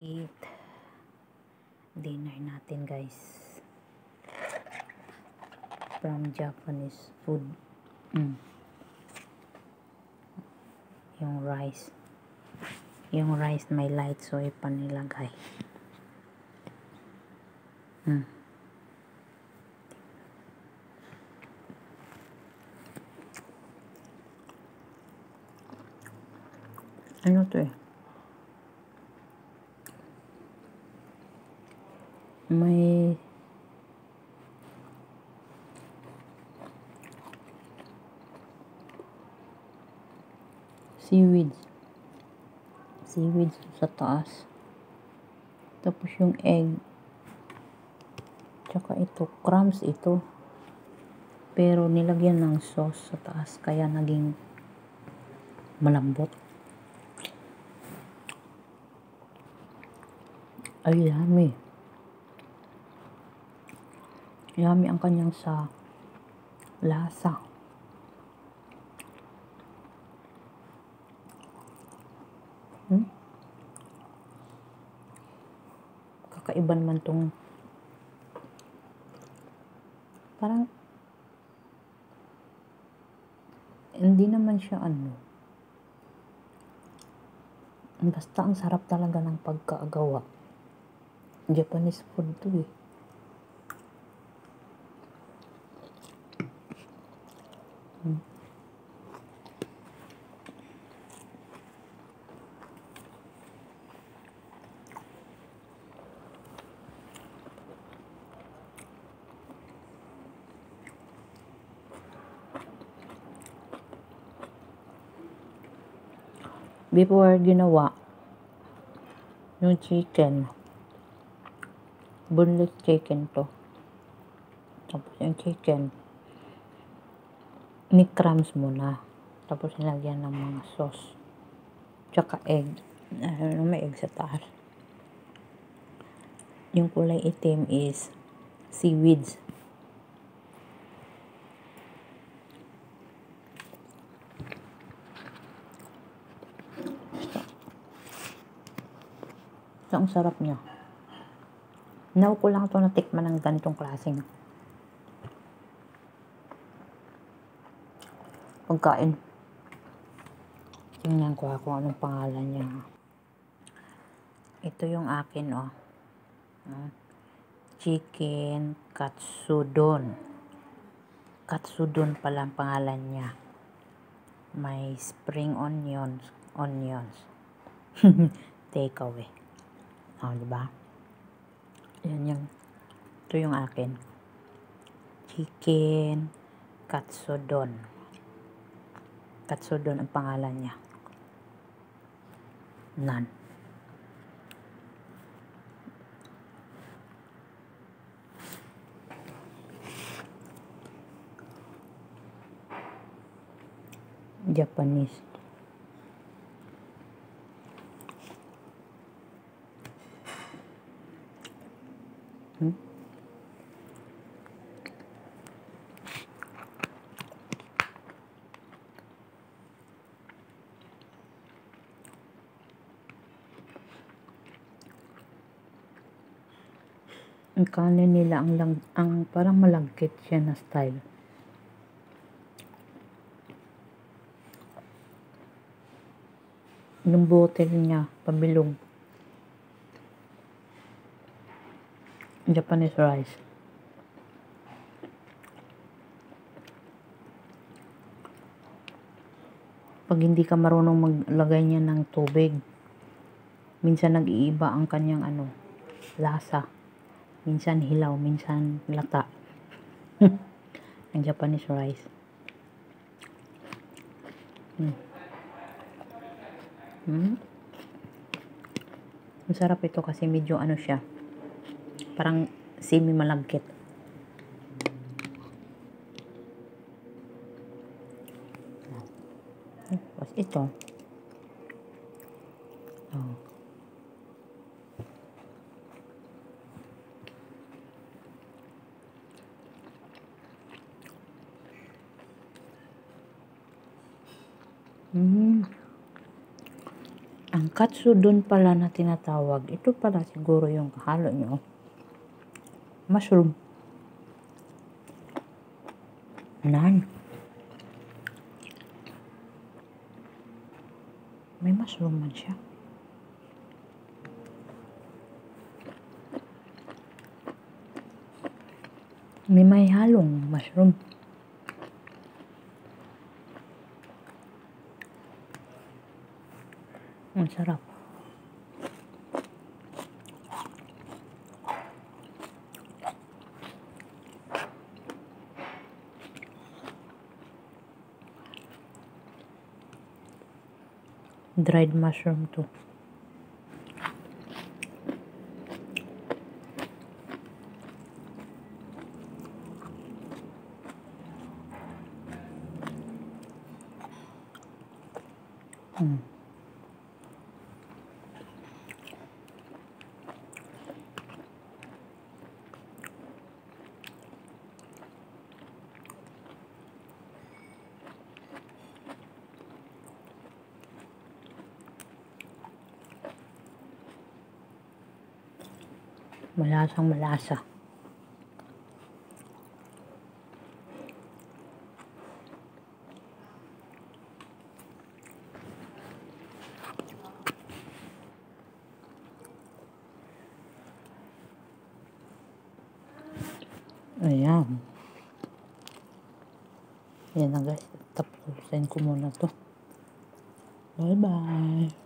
Eat dinner natin, guys, from Japanese food. Yung rice may light soy pa nilagay. Ano to may seaweeds sa taas, tapos yung egg, tsaka ito crumbs ito, pero nilagyan ng sauce sa taas kaya naging malambot. Ay, yummy ang kanyang sa lasa. Kakaiba naman tong, parang hindi naman siya basta ang sarap talaga ng pagkagawa. Japanese food to Before ginawa yung chicken, boneless chicken to, tapos yung chicken ni-crumbs muna, tapos nilagyan ng mga sauce tsaka egg. May egg sa taas. Yung kulay itim is seaweeds. So, ang sarap niya. Now ko lang ito natikman ng ganitong klaseng pagkain. Tingnan ko kung anong pangalan niya. Ito yung akin, chicken katsudon. Katsudon pala ang pangalan niya. May spring onions. Take away. Diba? Ito yung akin. Chicken katsudon. Katsudon ang pangalan niya. Nan. Japanese. Ang kanin nila ang parang malagkit siya na style. Yung bottle niya, pabilog. Japanese rice. Pag hindi ka marunong maglagay niya ng tubig, minsan nag-iiba ang kanyang lasa. Minsan hilaw, minsan lata. Ang Japanese rice. Masarap ito kasi medyo siya, parang semi malagkit. Tapos ito Ang katsudon pala na tinatawag, ito pala siguro yung halo nyo. Mushroom. Nan. May mushroom man siya. May halong mushroom. Ang sarap. Dried mushroom to. Malasang malasa. Ayan. Yan na guys. Tapusin ko muna to. Bye bye.